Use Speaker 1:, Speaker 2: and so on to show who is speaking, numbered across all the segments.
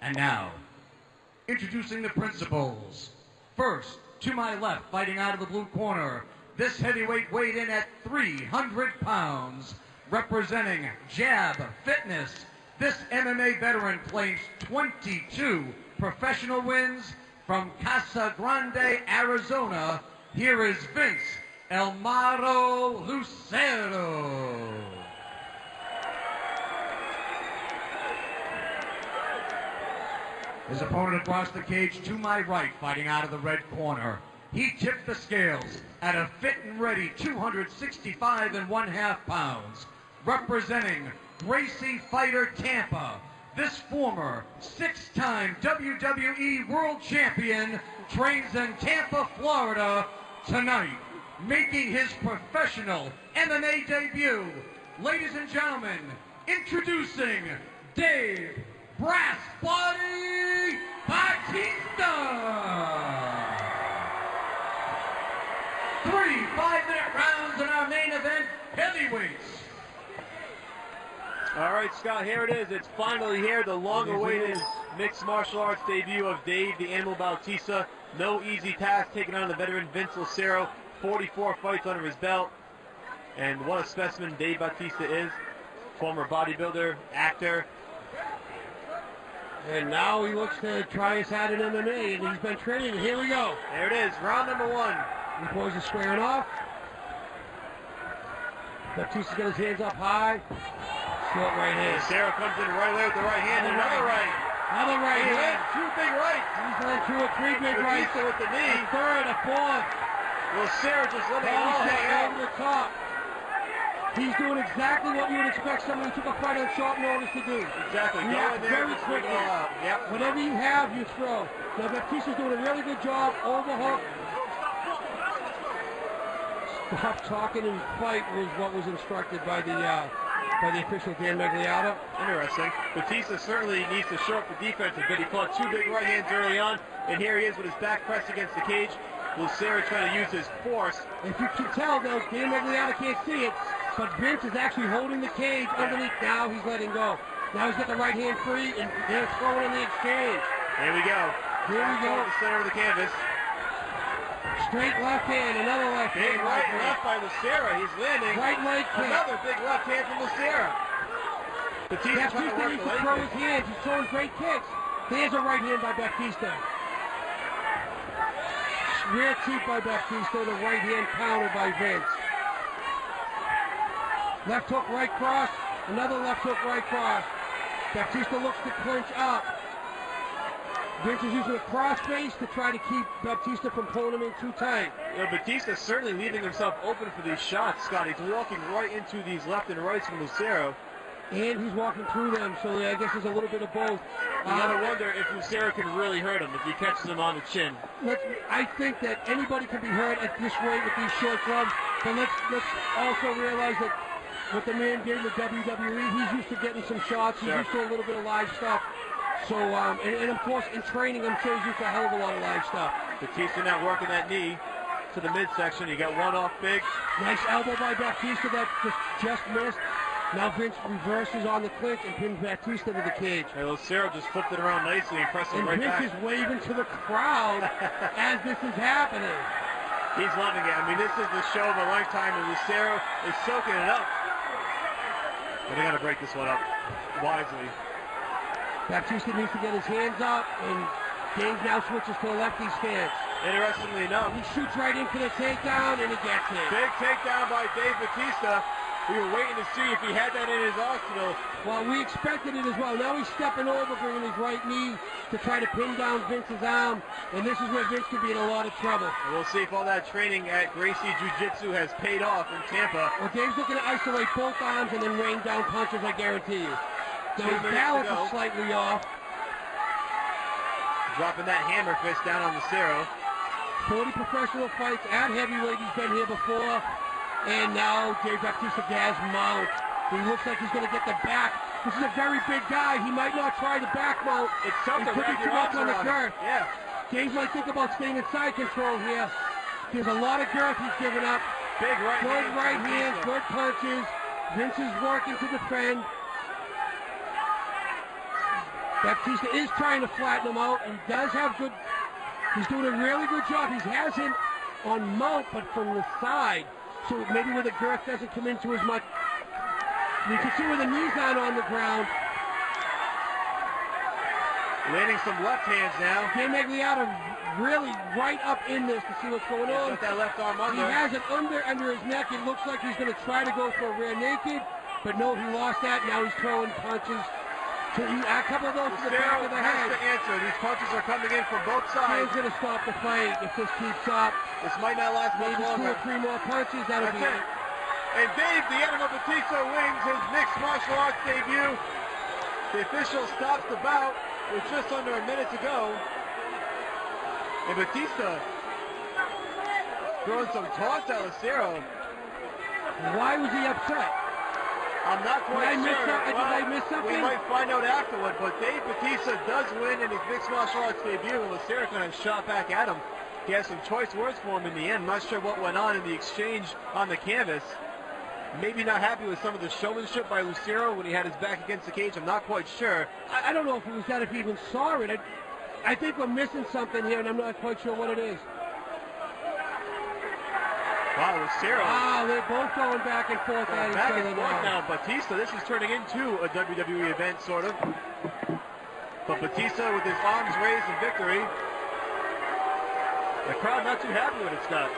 Speaker 1: And now, introducing the principals. First, to my left, fighting out of the blue corner, this heavyweight weighed in at 300 pounds, representing Jab Fitness. This MMA veteran claims 22 professional wins from Casa Grande, Arizona. Here is Vince El Maro Lucero. His opponent across the cage to my right, fighting out of the red corner. He tipped the scales at a fit and ready 265.5 pounds, representing Gracie Fighter Tampa. This former six-time WWE World Champion trains in Tampa, Florida tonight, making his professional MMA debut. Ladies and gentlemen, introducing Dave Brass Body Batista. 3 5-minute rounds in our main event, heavyweights.
Speaker 2: All right, Scott, here it is. It's finally here, the long-awaited mixed martial arts debut of Dave the Animal Batista. No easy task taking on the veteran Vince Lucero. 44 fights under his belt. And what a specimen Dave Batista is. Former bodybuilder, actor.
Speaker 3: And now he looks to try his hat in MMA, and he's been training. Here we go.
Speaker 2: There it is, round number 1.
Speaker 3: These boys are squaring off. Batista's got his hands up high. Short right hand.
Speaker 2: Lucero comes in right away with the right hand, another right.
Speaker 3: Another right hand.
Speaker 2: 2 big rights.
Speaker 3: He's in 2 or 3 big rights.
Speaker 2: Batista with the knee.
Speaker 3: A third, a fourth.
Speaker 2: Lucero just letting it all hang out.
Speaker 3: Over the top. He's doing exactly what you would expect someone who took a fight on short notice to do.
Speaker 2: Exactly. Go in there,
Speaker 3: very
Speaker 2: just
Speaker 3: quickly.
Speaker 2: it all out. Yep.
Speaker 3: Whatever you have, you throw. Now Batista's doing a really good job. Overhook. Stop talking and fight was what was instructed by the official Dan Magliata.
Speaker 2: Interesting. Batista certainly needs to show up the defense a bit. He caught 2 big right hands early on, and here he is with his back pressed against the cage. Lucero trying to use his force.
Speaker 3: If you can tell, though, Dan Magliata can't see it, but Vince is actually holding the cage underneath. Now he's letting go. Now he's got the right hand free, and they're throwing in the exchange.
Speaker 2: Here we go.
Speaker 3: Here we go.
Speaker 2: The center of the canvas.
Speaker 3: Straight left hand, another left hand.
Speaker 2: Big right and left by Lucero. He's landing.
Speaker 3: Right leg kick.
Speaker 2: Another big left hand from Lucero. Batista trying to work
Speaker 3: needs
Speaker 2: the
Speaker 3: to
Speaker 2: leg
Speaker 3: throw
Speaker 2: kick.
Speaker 3: his hands. He's throwing great kicks. There's a right hand by Batista. Rear teep by Batista. The right hand counter by Vince. Left hook, right cross. Another left hook, right cross. Batista looks to clinch up. Vince is using a cross face to try to keep Batista from pulling him in too tight.
Speaker 2: You know, Batista's certainly leaving himself open for these shots, Scott. He's walking right into these left and rights from Lucero.
Speaker 3: And he's walking through them, so I guess there's a little bit of both.
Speaker 2: You gotta wonder if Lucero can really hurt him if he catches him on the chin.
Speaker 3: I think that anybody can be hurt at this weight with these short gloves, but let's also realize that what the man did in the WWE, he's used to getting some shots. He's used to a little bit of live stuff. So, and of course, in training, I'm sure he's used to a hell of a lot of live stuff.
Speaker 2: Batista now working that knee to the midsection. He got one off big.
Speaker 3: Nice elbow by Batista that just missed. Now Vince reverses on the clinch and pins Batista to the cage.
Speaker 2: Hey, Lucero just flipped it around nicely and pressed him right
Speaker 3: Vince
Speaker 2: back.
Speaker 3: Vince is waving to the crowd as this is happening.
Speaker 2: He's loving it. I mean, this is the show of a lifetime, and Lucero is soaking it up. But they got to break this one up wisely.
Speaker 3: Batista needs to get his hands up, and James now switches to a lefty stance.
Speaker 2: Interestingly enough,
Speaker 3: he shoots right in for the takedown, and he gets it.
Speaker 2: Big takedown by Dave Batista. We were waiting to see if he had that in his arsenal.
Speaker 3: Well, we expected it as well. Now he's stepping over, bringing his right knee to try to pin down Vince's arm, and this is where Vince could be in a lot of trouble.
Speaker 2: And we'll see if all that training at Gracie Jiu-Jitsu has paid off in Tampa.
Speaker 3: Well, Dave's looking to isolate both arms and then rain down punches, I guarantee you. Now his balance is slightly off.
Speaker 2: Dropping that hammer fist down on Lucero.
Speaker 3: 40 professional fights at heavyweight. He's been here before. And now Dave Batista has mount. He looks like he's going to get the back. This is a very big guy. He might not try the back mount.
Speaker 2: It's tough to wrap your arms
Speaker 3: on the
Speaker 2: around.
Speaker 3: girth.
Speaker 2: Yeah.
Speaker 3: Dave might think about staying in side control here. There's a lot of girth he's giving up.
Speaker 2: Big right hand.
Speaker 3: Good right hands, good punches. Vince is working to defend. Batista is trying to flatten him out. He does have good, he's doing a really good job. He has him on mount, but from the side. So maybe where the girth doesn't come into as much. You can see where the knees aren't on the ground.
Speaker 2: Landing some left hands now.
Speaker 3: Jay Magliata really right up in this to see what's going on.
Speaker 2: Got that left arm under.
Speaker 3: He has it under his neck. It looks like he's going to try to go for a rear naked, but no, he lost that. Now he's throwing punches. A couple of those to the back of the head.
Speaker 2: That's the answer. These punches are coming in from both sides.
Speaker 3: Jay's going to stop the fight if this keeps up.
Speaker 2: This might not last much longer.
Speaker 3: Maybe 2 or 3 more punches. That'll be it.
Speaker 2: And Dave, the Animal Batista wins his mixed martial arts debut. The official stops the bout with just under a minute to go. And Batista throwing some taunts at Lucero.
Speaker 3: Why was he upset?
Speaker 2: I'm not quite sure.
Speaker 3: Did I miss something?
Speaker 2: We might find out afterward, but Dave Batista does win in his mixed martial arts debut, and Lucero kind of shot back at him. He has some choice words for him in the end. I'm not sure what went on in the exchange on the canvas. Maybe not happy with some of the showmanship by Lucero when he had his back against the cage. I'm not quite sure.
Speaker 3: I don't know if it was that, if he even saw it. I think we're missing something here, and I'm not quite sure what it is.
Speaker 2: Wow, Lucero.
Speaker 3: Wow, they're both going back and forth at each other
Speaker 2: now. Batista, this is turning into a WWE event, sort of. But Batista with his arms raised in victory. The crowd not too happy with it, Scott.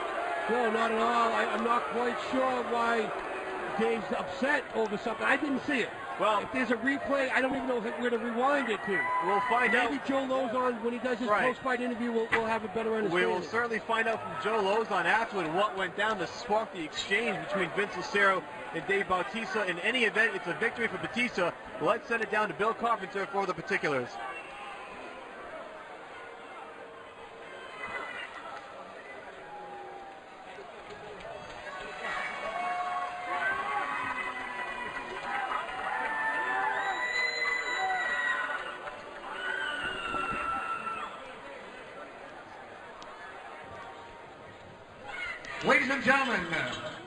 Speaker 3: No, not at all. I'm not quite sure why Dave's upset over something. I didn't see it.
Speaker 2: Well,
Speaker 3: if there's a replay, I don't even know where to rewind it to.
Speaker 2: We'll find out.
Speaker 3: Maybe Joe Lozon, when he does his post-fight interview, we'll have a better understanding.
Speaker 2: We will certainly find out from Joe Lozon afterward what went down to spark the exchange between Vince Lucero and Dave Bautista. In any event, it's a victory for Batista. Let's send it down to Bill Carpenter for the particulars.
Speaker 1: Ladies and gentlemen,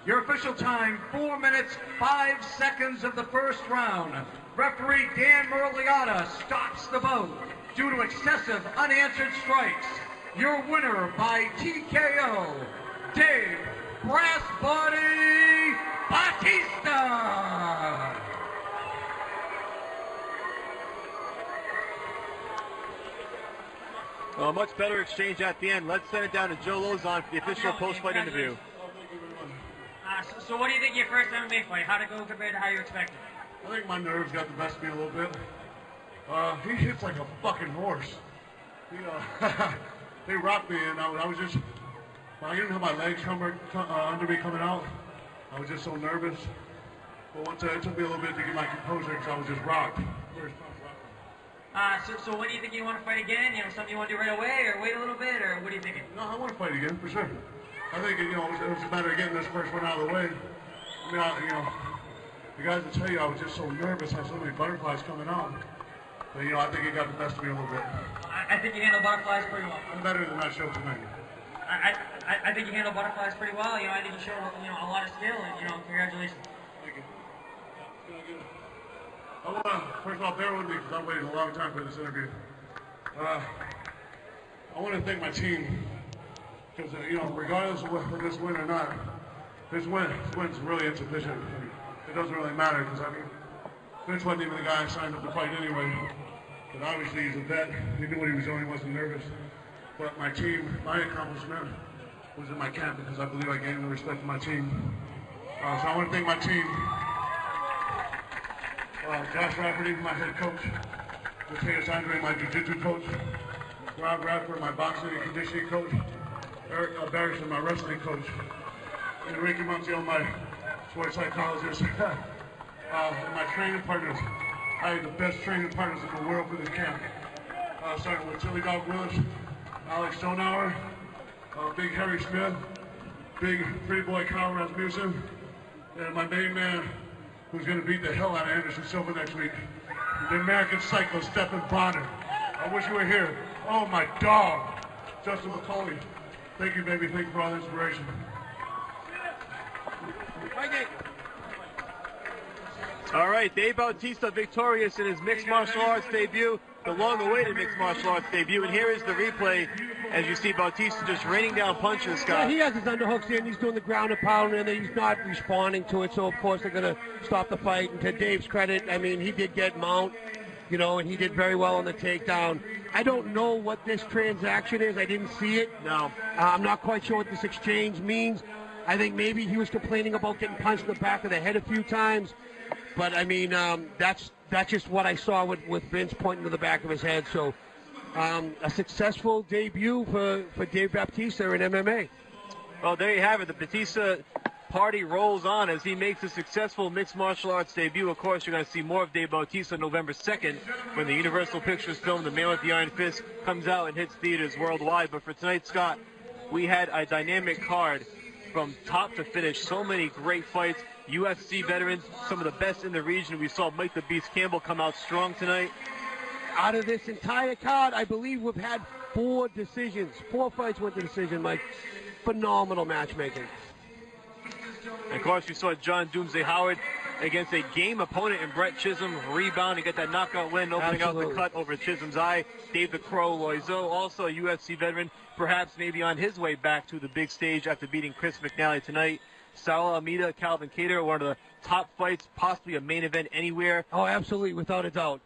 Speaker 1: your official time, 4 minutes, 5 seconds of the first round. Referee Dan Merliata stops the vote due to excessive unanswered strikes. Your winner by TKO, Dave Brass Body Batista.
Speaker 2: Well, a much better exchange at the end. Let's send it down to Joe Lozon for the official post-fight interview.
Speaker 4: So what do you think of your first MMA fight? How'd it go compared to how you expected?
Speaker 5: I think my nerves got the best of me a little bit. He hits like a fucking horse. They rocked me, and I was just, I didn't have my legs under me coming out. I was just so nervous. But once it took me a little bit to get my composure because I was just rocked.
Speaker 4: So when do you think you want to fight again? You know, something you want to do right away, or wait a little bit, or what are you thinking?
Speaker 5: No, I want to fight again, for sure. I think, it was a matter of getting this first one out of the way. I mean, the guys will tell you I was just so nervous, I had so many butterflies coming out. But, I think it got the best of me a little bit.
Speaker 4: I think you handle butterflies pretty well.
Speaker 5: I'm better than that show tonight.
Speaker 4: I think you handle butterflies pretty well. I think you showed, a lot of skill, and, congratulations.
Speaker 5: Thank you. I want to, first of all, bear with me because I've waited a long time for this interview. I want to thank my team because, regardless of whether this win or not, this win's really insufficient. It doesn't really matter because, Vince wasn't even the guy I signed up to fight anyway. But obviously he's a vet. He knew what he was doing. He wasn't nervous. But my team, my accomplishment was in my camp because I believe I gained the respect of my team. So I want to thank my team. Josh Rafferty, my head coach. Mateus Andre, my jiu-jitsu coach. Rob Radford, my boxing and conditioning coach. Eric Barrison, my wrestling coach. And Ricky Montiel, my sports psychologist. And my training partners. I had the best training partners in the world for this camp. Starting with Chili Dog Willis, Alex Stonauer, Big Harry Smith, Big Pretty Boy Kyle Rasmussen, and my main man, who's going to beat the hell out of Anderson Silva next week, the American Psycho, Stephen Bonner. I wish you were here. Oh, my dog, Justin McCauley. Thank you, baby. Thank you for all the inspiration.
Speaker 2: All right, Dave Bautista victorious in his mixed martial arts debut, the long-awaited mixed martial arts debut. And here is the replay as you see Bautista just raining down punches, Scott.
Speaker 3: Yeah, he has his underhooks in. He's doing the ground and pound, and he's not responding to it. So, of course, they're going to stop the fight. And to Dave's credit, I mean, he did get mount, you know, and he did very well on the takedown. I don't know what this transaction is. I didn't see it.
Speaker 2: No.
Speaker 3: I'm not quite sure what this exchange means. I think maybe he was complaining about getting punched in the back of the head a few times. But, I mean, that's just what I saw with Vince pointing to the back of his head. So, a successful debut for Dave Batista in MMA.
Speaker 2: Well, there you have it. The Batista party rolls on as he makes a successful mixed martial arts debut. Of course, you're going to see more of Dave Bautista November 2nd when the Universal Pictures film The Man with the Iron Fist comes out and hits theaters worldwide. But for tonight, Scott, we had a dynamic card from top to finish. So many great fights. UFC veterans, some of the best in the region. We saw Mike the Beast Campbell come out strong tonight.
Speaker 3: Out of this entire card, I believe we've had 4 decisions. 4 fights went to decision, Mike. Phenomenal matchmaking.
Speaker 2: And of course, you saw John Doomsday Howard against a game opponent in Brett Chisholm rebound and get that knockout win, opening out the cut over Chisholm's eye. Dave the Crow Loiseau, also a UFC veteran, perhaps maybe on his way back to the big stage after beating Chris McNally tonight. Saul Almeida, Calvin Kattar, one of the top fights, possibly a main event anywhere.
Speaker 3: Oh, absolutely, without a doubt.